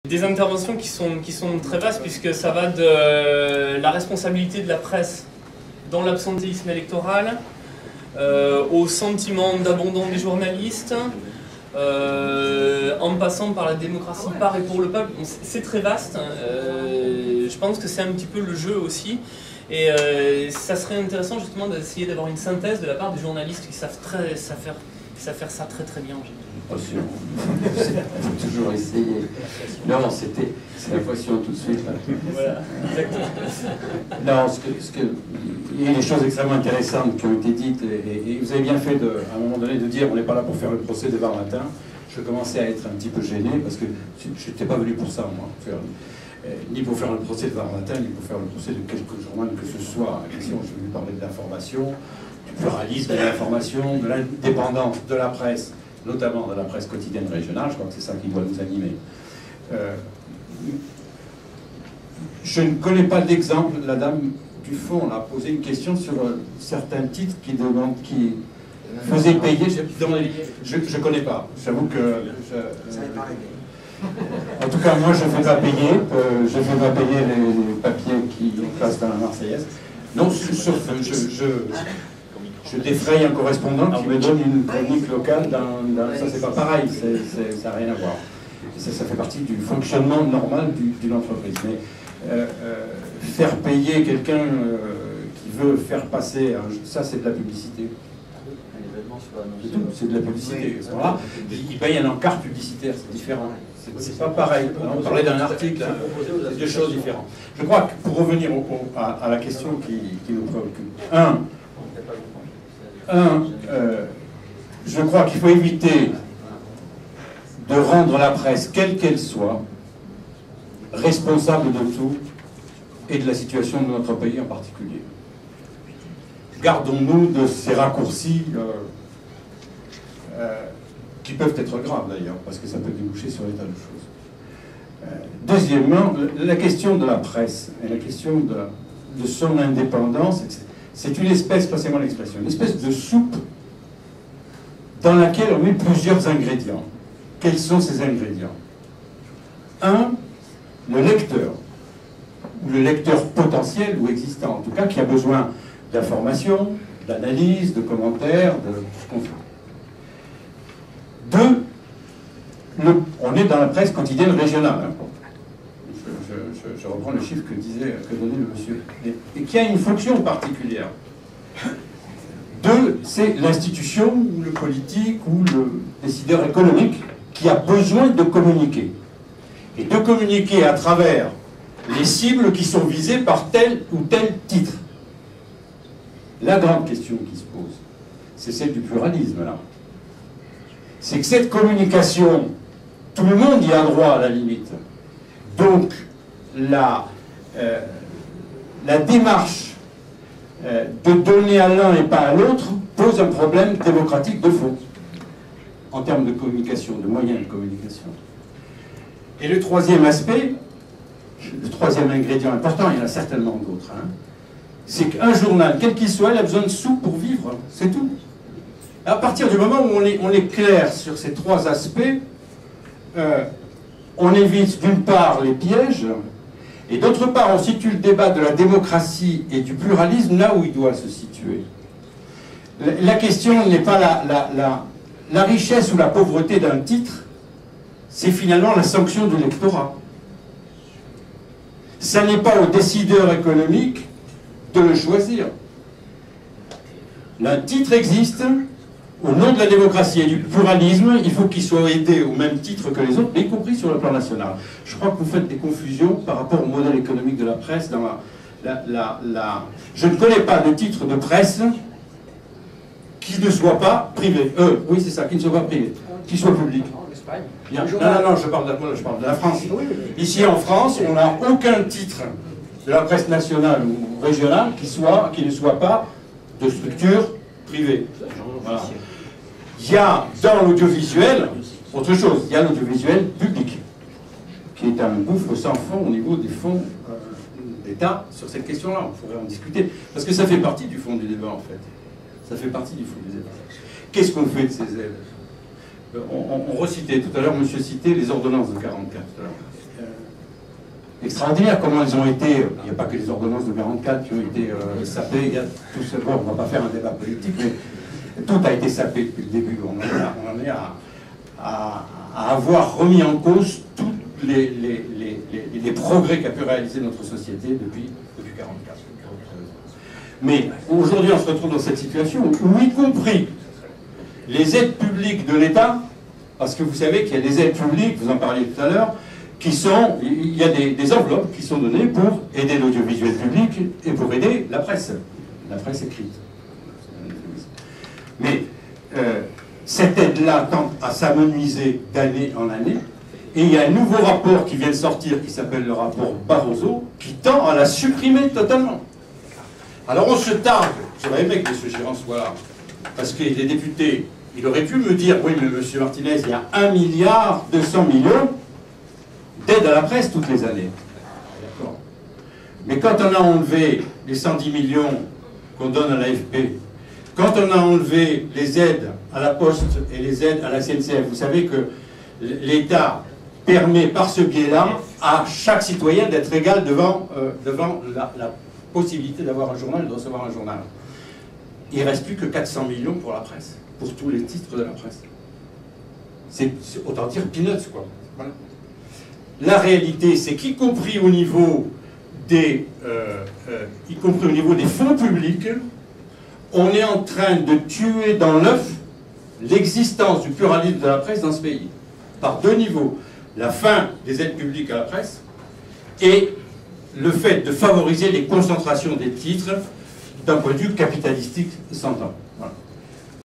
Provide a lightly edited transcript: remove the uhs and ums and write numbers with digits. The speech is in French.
Des interventions qui sont très vastes, puisque ça va de la responsabilité de la presse dans l'absentéisme électoral, au sentiment d'abandon des journalistes, en passant par la démocratie par et pour le peuple. C'est très vaste. Je pense que c'est un petit peu le jeu aussi. Et ça serait intéressant justement d'essayer d'avoir une synthèse de la part des journalistes qui savent faire ça très très bien. Bien sûr. Faut toujours essayer. Non, c'est la question tout de suite. Là. Voilà, exactement. Non, il y a des choses extrêmement intéressantes qui ont été dites, et vous avez bien fait à un moment donné de dire on n'est pas là pour faire le procès de Varmatin. Je commençais à être un petit peu gêné parce que je n'étais pas venu pour ça, moi. Ni pour faire le procès de Varmatin, ni pour faire le procès de quelque journal que ce soit. La question, je suis venu parler de l'information, du pluralisme de l'information, de l'indépendance de la presse, notamment de la presse quotidienne régionale. Je crois que c'est ça qui doit nous animer. Je ne connais pas d'exemple. La dame du fond a posé une question sur certains titres qui faisaient payer. Je ne connais pas. J'avoue que... En tout cas, moi, je ne fais pas payer. Je ne fais pas payer les papiers qui passent dans la Marseillaise. Non, sauf je défraye un correspondant qui me donne une chronique locale ça, c'est pas pareil. Ça n'a rien à voir. Ça fait partie du fonctionnement normal d'une entreprise. Mais faire payer quelqu'un qui veut faire passer... ça, c'est de la publicité. C'est de la publicité. Voilà. Il paye un encart publicitaire, c'est différent. C'est pas pareil. On parlait d'un article, hein. C'est deux choses différentes. Je crois que pour revenir à la question qui nous préoccupe, je crois qu'il faut éviter de rendre la presse, quelle qu'elle soit, responsable de tout et de la situation de notre pays en particulier. Gardons-nous de ces raccourcis qui peuvent être graves d'ailleurs, parce que ça peut déboucher sur l'état de choses. Deuxièmement, la question de la presse et la question de son indépendance, c'est une espèce, passez-moi l'expression, une espèce de soupe dans laquelle on met plusieurs ingrédients. Quels sont ces ingrédients? Un, le lecteur, ou le lecteur potentiel ou existant, en tout cas, qui a besoin d'informations, d'analyses, de commentaires, de tout ce qu'on fait. Deux, on est dans la presse quotidienne régionale. Hein. Je reprends le chiffre que donnait le monsieur. Et qui a une fonction particulière. Deux, c'est l'institution, ou le politique, ou le décideur économique qui a besoin de communiquer. Et de communiquer à travers les cibles qui sont visées par tel ou tel titre. La grande question qui se pose, c'est celle du pluralisme, là. C'est que cette communication, tout le monde y a droit à la limite. Donc, la démarche de donner à l'un et pas à l'autre pose un problème démocratique de fond, en termes de communication, de moyens de communication. Et le troisième aspect, le troisième ingrédient important, il y en a certainement d'autres, hein, c'est qu'un journal, quel qu'il soit, il a besoin de sous pour vivre, c'est tout. À partir du moment où on est clair sur ces trois aspects, on évite d'une part les pièges, et d'autre part on situe le débat de la démocratie et du pluralisme là où il doit se situer. La question n'est pas la richesse ou la pauvreté d'un titre, c'est finalement la sanction du lectorat. Ça n'est pas aux décideurs économiques de le choisir. Un titre existe, au nom de la démocratie et du pluralisme, il faut qu'il soit aidé au même titre que les autres, y compris sur le plan national. Je crois que vous faites des confusions par rapport au modèle économique de la presse. Je ne connais pas de titre de presse qui ne soit pas privé. Oui, c'est ça, qui ne soit pas privé, qui soit public. Bien. Non, je parle de la France. Ici en France, on n'a aucun titre de la presse nationale ou régionale qui ne soit pas de structure privée. Voilà. Il y a dans l'audiovisuel autre chose, il y a l'audiovisuel public, qui est un gouffre sans fond au niveau des fonds d'État sur cette question-là. On pourrait en discuter, parce que ça fait partie du fond du débat en fait. Ça fait partie du fond du débat. Qu'est-ce qu'on fait de ces aides? On recitait tout à l'heure, monsieur citait les ordonnances de 44. extraordinaire comment ils ont été, il n'y a pas que les ordonnances de 44 qui ont été sapées, il y a tout ce, bon, on ne va pas faire un débat politique, mais tout a été sapé depuis le début. On en est à avoir remis en cause tous les progrès qu'a pu réaliser notre société depuis 44. Mais aujourd'hui, on se retrouve dans cette situation où, y compris les aides publiques de l'État, parce que vous savez qu'il y a des aides publiques, vous en parliez tout à l'heure, qui sont, il y a des enveloppes qui sont données pour aider l'audiovisuel public et pour aider la presse écrite. Mais cette aide-là tend à s'amenuiser d'année en année, et il y a un nouveau rapport qui vient de sortir, qui s'appelle le rapport Barroso, qui tend à la supprimer totalement. Alors on se targue, j'aurais aimé que M. Girand soit là, parce qu'il est député, il aurait pu me dire, oui mais M. Martinez, il y a 1,2 milliard d'aide à la presse toutes les années. D'accord. Mais quand on a enlevé les 110 millions qu'on donne à l'AFP, quand on a enlevé les aides à la Poste et les aides à la SNCF, vous savez que l'État permet par ce biais-là à chaque citoyen d'être égal devant la possibilité d'avoir un journal, de recevoir un journal. Il ne reste plus que 400 millions pour la presse, pour tous les titres de la presse. C'est autant dire peanuts, quoi. Voilà. La réalité, c'est qu'y compris au niveau des fonds publics, on est en train de tuer dans l'œuf l'existence du pluralisme de la presse dans ce pays. Par deux niveaux. La fin des aides publiques à la presse et le fait de favoriser les concentrations des titres d'un point de vue capitalistique s'entend.